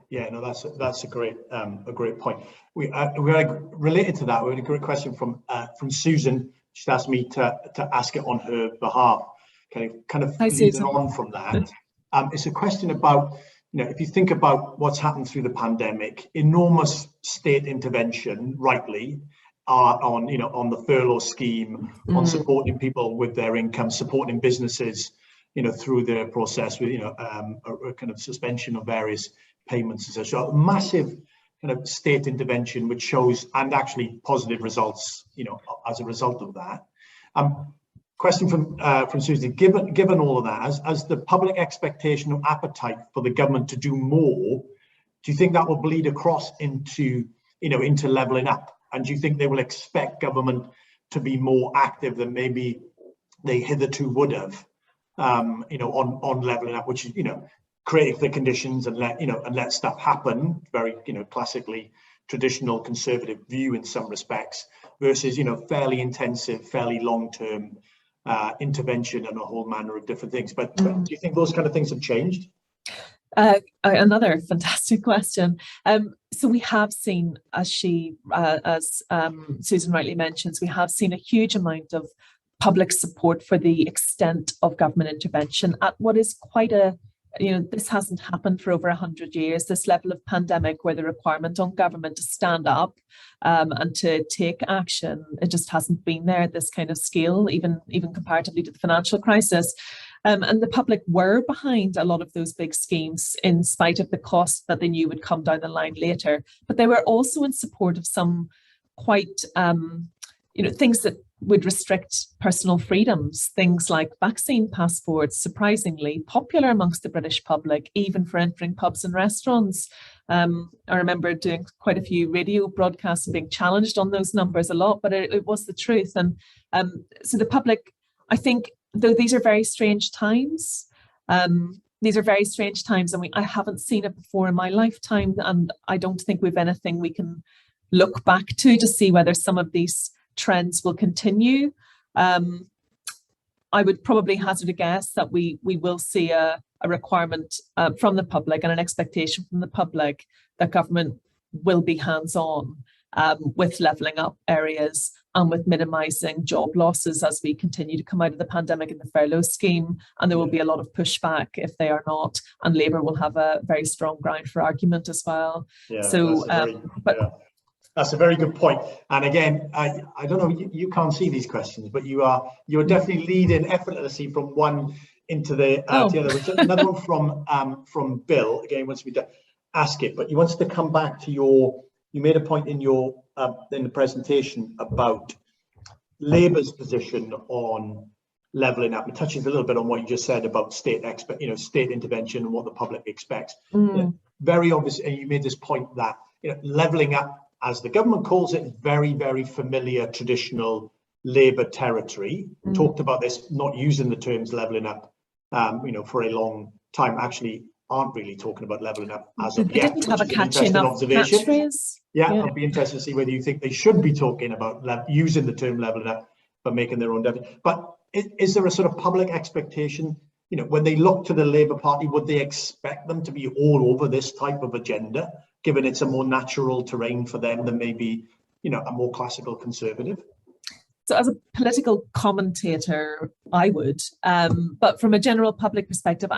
Yeah, no, that's a great point. We related to that. We had a great question from Susan. She's asked me to ask it on her behalf. Kind of leading on from that. It's a question about, if you think about what's happened through the pandemic, enormous state intervention, rightly, on the furlough scheme, on supporting people with their income, supporting businesses, through their process with, a kind of suspension of various payments, etc. So massive kind of state intervention, which shows, and actually positive results, as a result of that. Question from Susie: Given all of that, as the public expectation or appetite for the government to do more, do you think that will bleed across into levelling up? And do you think they will expect government to be more active than maybe they hitherto would have, on levelling up, which is, create the conditions and let stuff happen, very, classically traditional conservative view in some respects, versus, fairly intensive, fairly long-term intervention and a whole manner of different things. But do you think those kind of things have changed? Another fantastic question. So we have seen, as Susan rightly mentions, we have seen a huge amount of public support for the extent of government intervention at what is quite a this hasn't happened for over 100 years, this level of pandemic where the requirement on government to stand up and to take action, it just hasn't been there at this kind of scale, even comparatively to the financial crisis. And the public were behind a lot of those big schemes in spite of the cost that they knew would come down the line later. But they were also in support of some quite, things that would restrict personal freedoms, things like vaccine passports, surprisingly popular amongst the British public, even for entering pubs and restaurants. I remember doing quite a few radio broadcasts and being challenged on those numbers a lot, but it was the truth. And so the public, I think, though these are very strange times, and I haven't seen it before in my lifetime, and I don't think we've anything we can look back to see whether some of these trends will continue. I would probably hazard a guess that we will see a requirement from the public and an expectation from the public that government will be hands-on with levelling up areas and with minimising job losses as we continue to come out of the pandemic and the furlough scheme. And there will be a lot of pushback if they are not, and Labour will have a very strong ground for argument as well. Yeah, so, that's a very good point. And again, I don't know, you can't see these questions, but you're definitely leading effortlessly from one into the other. Which another one from Bill, again, wants me to ask it, but he wants to come back to you made a point in in the presentation about Labour's position on levelling up. It touches a little bit on what you just said about state intervention and what the public expects. Very obvious, and you made this point that levelling up, as the government calls it, very, very familiar traditional Labour territory. Talked about this, not using the terms levelling up, for a long time. Actually, aren't really talking about levelling up as of yet. They didn't have a catchphrase. Yeah, I'd be interested to see whether you think they should be talking about using the term levelling up, but making their own definition. But is there a sort of public expectation? When they look to the Labour Party, would they expect them to be all over this type of agenda, given it's a more natural terrain for them than maybe, a more classical conservative? So as a political commentator, I would, but from a general public perspective,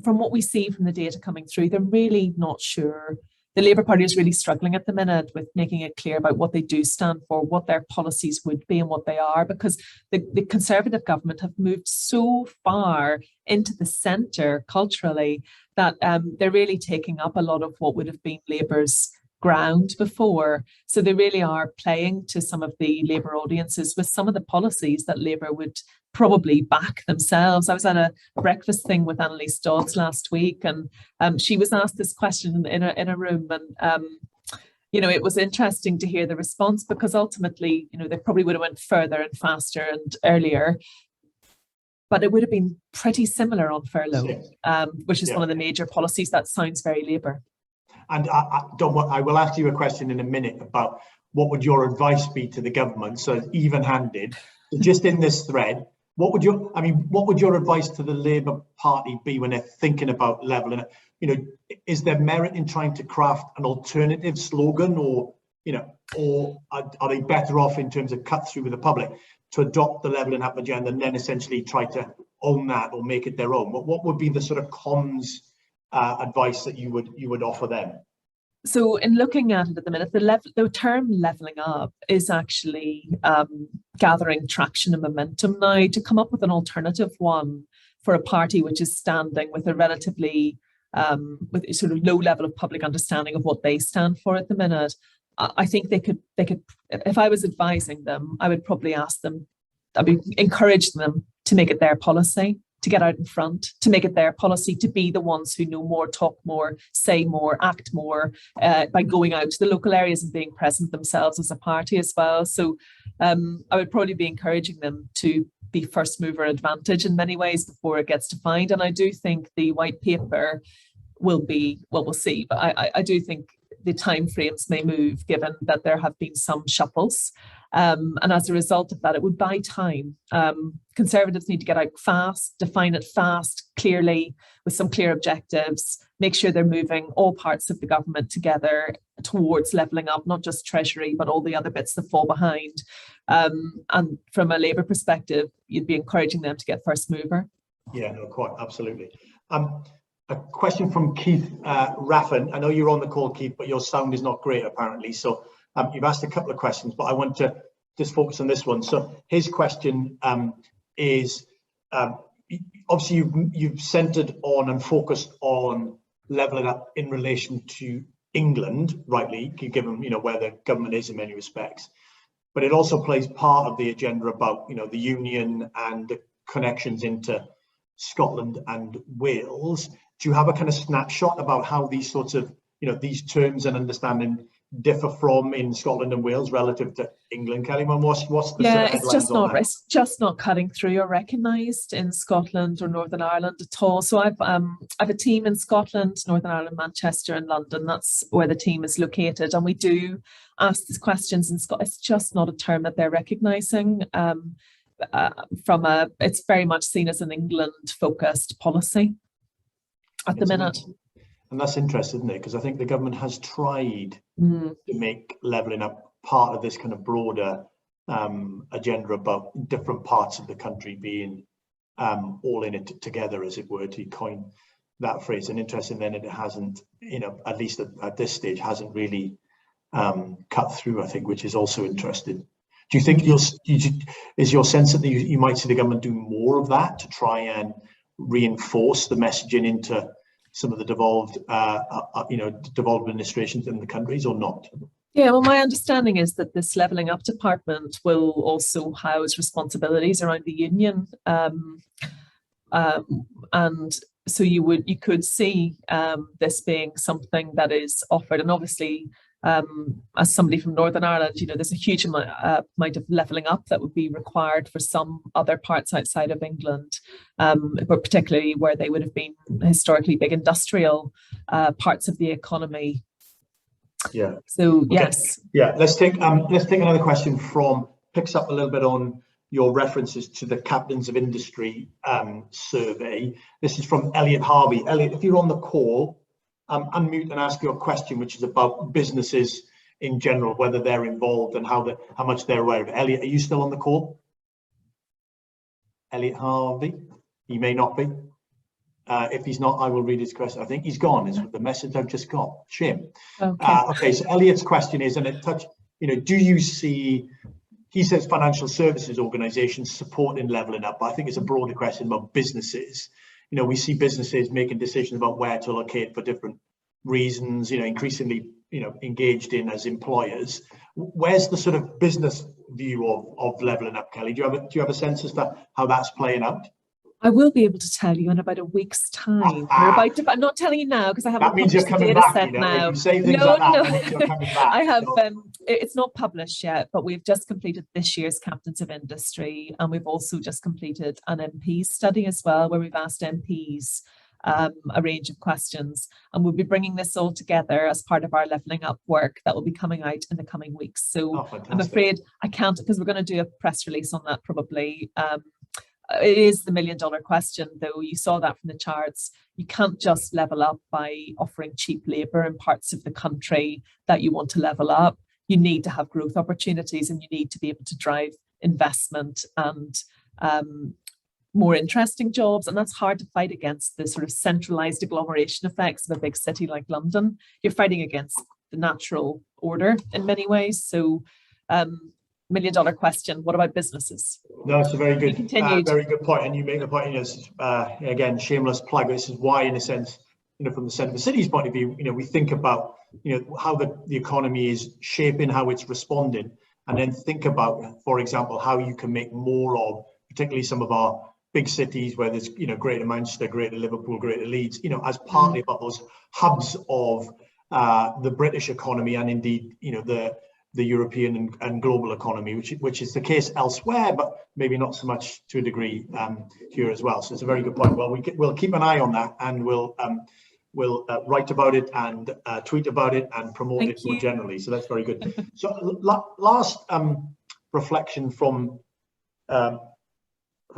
from what we see from the data coming through, they're really not sure. The Labour Party is really struggling at the minute with making it clear about what they do stand for, what their policies would be and what they are, because the Conservative government have moved so far into the centre culturally that they're really taking up a lot of what would have been Labour's ground before. So they really are playing to some of the Labour audiences with some of the policies that Labour would probably back themselves. I was at a breakfast thing with Annalise Dodds last week, and she was asked this question in a room, and it was interesting to hear the response, because ultimately, they probably would have went further and faster and earlier, but it would have been pretty similar on furlough, which is one of the major policies that sounds very Labour. And I will ask you a question in a minute about what would your advice be to the government, so even-handed. Just in this thread, what would your advice to the Labour Party be when they're thinking about levelling up? Is there merit in trying to craft an alternative slogan, or are they better off in terms of cut through with the public to adopt the levelling up agenda and then essentially try to own that or make it their own? What would be the sort of comms advice that you would offer them? So in looking at it at the minute, the term levelling up is actually gathering traction and momentum now. To come up with an alternative one for a party which is standing with a relatively with a sort of low level of public understanding of what they stand for at the minute, I think they could, if I was advising them, I would probably encourage them to make it their policy, to get out in front, to make it their policy, to be the ones who know more, talk more, say more, act more, by going out to the local areas and being present themselves as a party as well. So I would probably be encouraging them to be first mover advantage in many ways before it gets defined. And I do think the white paper will be, well, we'll see, but I do think the timeframes may move, given that there have been some shuffles. And as a result of that, it would buy time. Conservatives need to get out fast, define it fast, clearly, with some clear objectives, make sure they're moving all parts of the government together towards levelling up, not just Treasury, but all the other bits that fall behind. And from a Labour perspective, you'd be encouraging them to get first mover. Yeah, no, quite absolutely. A question from Keith Raffin. I know you're on the call, Keith, but your sound is not great apparently. So you've asked a couple of questions, but I want to just focus on this one. So his question is, obviously you've centered on and focused on levelling up in relation to England, rightly, given where the government is in many respects. But it also plays part of the agenda about the union and the connections into Scotland and Wales. Do you have a kind of snapshot about how these sorts of these terms and understanding differ from in Scotland and Wales relative to England, Kelly? What's the sort of it's just not cutting through or recognised in Scotland or Northern Ireland at all. So I've a team in Scotland, Northern Ireland, Manchester and London. That's where the team is located, and we do ask these questions in Scotland. It's just not a term that they're recognising. It's very much seen as an England focused policy at the minute. And that's interesting, isn't it? Because I think the government has tried to make levelling up part of this kind of broader agenda about different parts of the country being all in it together, as it were, to coin that phrase. And interesting then it hasn't, at least at this stage, hasn't really cut through, I think, which is also interesting. Do you think is your sense that you might see the government do more of that to try and reinforce the messaging into some of the devolved administrations in the countries, or not? Yeah, well, my understanding is that this levelling up department will also house responsibilities around the union, and so you could see this being something that is offered. And obviously, as somebody from Northern Ireland, there's a huge amount of levelling up that would be required for some other parts outside of England, but particularly where they would have been historically big industrial parts of the economy. Yeah. So okay. Yes. Yeah. Let's take another question picks up a little bit on your references to the Captains of Industry survey. This is from Elliot Harvey. Elliot, if you're on the call, unmute and ask your question, which is about businesses in general, whether they're involved and how much they're aware of it. Elliot, are you still on the call? Elliot Harvey? He may not be. If he's not, I will read his question. I think he's gone. Is the message I've just got. Shame. Okay, so Elliot's question is, and it touched, do you see, he says financial services organisations supporting levelling up, but I think it's a broader question about businesses. We see businesses making decisions about where to locate for different reasons, increasingly, engaged in as employers. Where's the sort of business view of levelling up, Kelly? Do you have a sense as to how that's playing out? I will be able to tell you in about a week's time. I'm not telling you now because I haven't published the data set now. If you say things like that, that means you're coming back. I have. It's not published yet, but we've just completed this year's Captains of Industry, and we've also just completed an MP study as well, where we've asked MPs a range of questions, and we'll be bringing this all together as part of our levelling up work that will be coming out in the coming weeks. So I'm afraid I can't, because we're going to do a press release on that probably. It is the $1 million question, though. You saw that from the charts. You can't just level up by offering cheap labour in parts of the country that you want to level up. You need to have growth opportunities, and you need to be able to drive investment and more interesting jobs. And that's hard to fight against the sort of centralised agglomeration effects of a big city like London. You're fighting against the natural order in many ways. So $1 million question, what about businesses? No, it's a very good point, and you make the point. Again, shameless plug. This is why, in a sense, from the centre of the city's point of view, we think about how the economy is shaping, how it's responding, and then think about, for example, how you can make more of, particularly some of our big cities where there's Greater Manchester, Greater Liverpool, Greater Leeds, as partly about those hubs of the British economy, and indeed the European and global economy, which is the case elsewhere, but maybe not so much to a degree here as well. So it's a very good point. Well, we'll keep an eye on that, and we'll write about it and tweet about it and promote it more generally. So that's very good. So last reflection from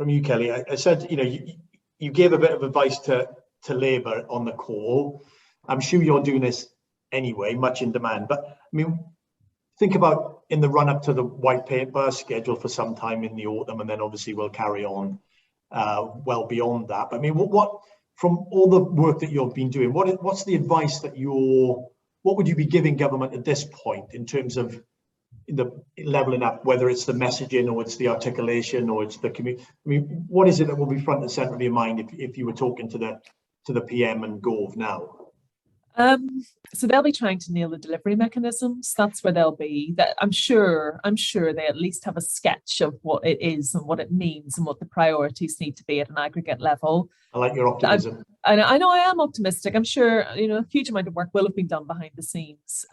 you, Kelly. I said, you gave a bit of advice to Labour on the call. I'm sure you're doing this anyway, much in demand. But I mean, think about in the run-up to the white paper scheduled for some time in the autumn, and then obviously we'll carry on well beyond that. But I mean, what from all the work that you've been doing, what's the advice that what would you be giving government at this point in terms of the levelling up, whether it's the messaging or it's the articulation or it's the community? I mean, what is it that will be front and centre of your mind if you were talking to the PM and Gov now? So they'll be trying to nail the delivery mechanisms. That's where they'll be. That I'm sure they at least have a sketch of what it is and what it means and what the priorities need to be at an aggregate level. I like your optimism. I know I am optimistic. I'm sure a huge amount of work will have been done behind the scenes.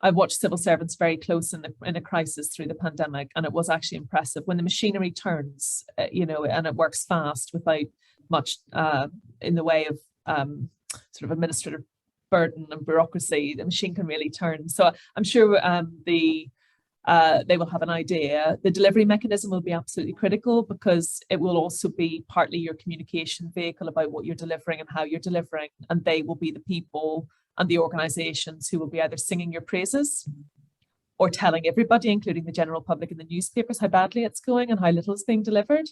I've watched civil servants very close in a crisis through the pandemic, and it was actually impressive when the machinery turns, and it works fast without much in the way of sort of administrative burden and bureaucracy. The machine can really turn. So I'm sure they will have an idea. The delivery mechanism will be absolutely critical because it will also be partly your communication vehicle about what you're delivering and how you're delivering, and they will be the people and the organizations who will be either singing your praises or telling everybody, including the general public in the newspapers, how badly it's going and how little is being delivered.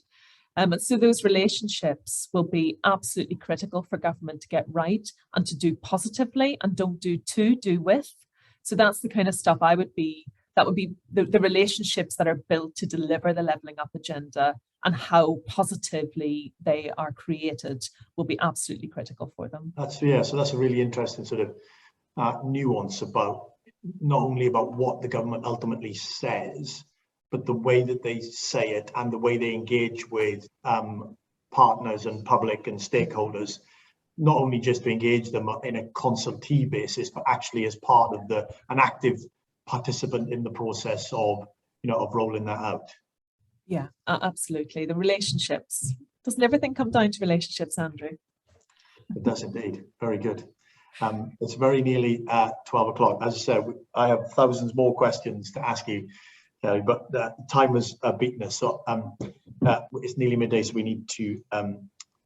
And so those relationships will be absolutely critical for government to get right and to do positively, and don't do to, do with. So that's the kind of stuff that would be the relationships that are built to deliver the levelling up agenda, and how positively they are created will be absolutely critical for them. So that's a really interesting sort of nuance about not only about what the government ultimately says, but the way that they say it and the way they engage with partners and public and stakeholders, not only just to engage them in a consultee basis, but actually as part of an active participant in the process of rolling that out. Yeah, absolutely. The relationships. Doesn't everything come down to relationships, Andrew? It does indeed. Very good. It's very nearly 12 o'clock. As I said, I have thousands more questions to ask you, Kelly, but time has beaten us. So it's nearly midday, so we need to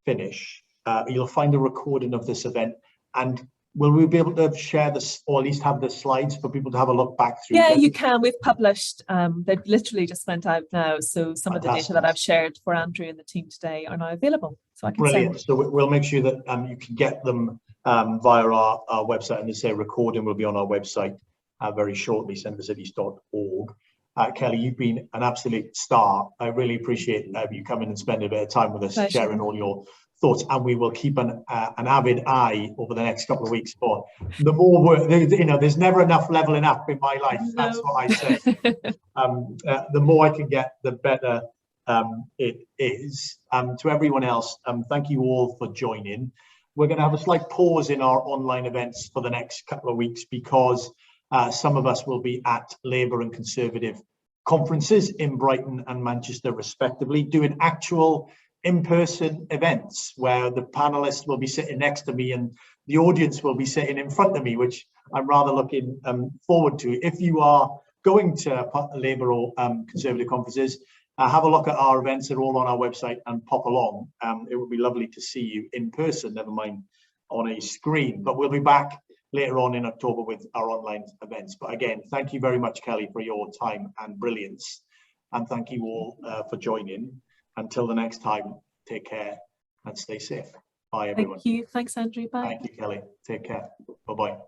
finish. You'll find a recording of this event, and will we be able to share this, or at least have the slides for people to have a look back through? Yeah, you can. We've published, they've literally just went out now. So some of the data that I've shared for Andrew and the team today are now available. So I can Brilliant. So we'll make sure that you can get them via our website, and a recording will be on our website very shortly, centrecities.org. Kelly, you've been an absolute star. I really appreciate you coming and spending a bit of time with us, Pleasure. Sharing all your thoughts, and we will keep an avid eye over the next couple of weeks for the more work. There's never enough leveling up in my life. No. That's what I say. The more I can get, the better it is. To everyone else, thank you all for joining. We're going to have a slight pause in our online events for the next couple of weeks because some of us will be at Labour and Conservative conferences in Brighton and Manchester respectively, doing actual in-person events where the panelists will be sitting next to me and the audience will be sitting in front of me, which I'm rather looking forward to. If you are going to Labour or Conservative conferences, have a look at our events. They're all on our website, and pop along. It would be lovely to see you in person, never mind on a screen. But we'll be back later on in October with our online events. But again, thank you very much, Kelly, for your time and brilliance. And thank you all for joining. Until the next time, take care and stay safe. Bye, everyone. Thank you. Thanks, Andrew. Bye. Thank you, Kelly. Take care. Bye-bye.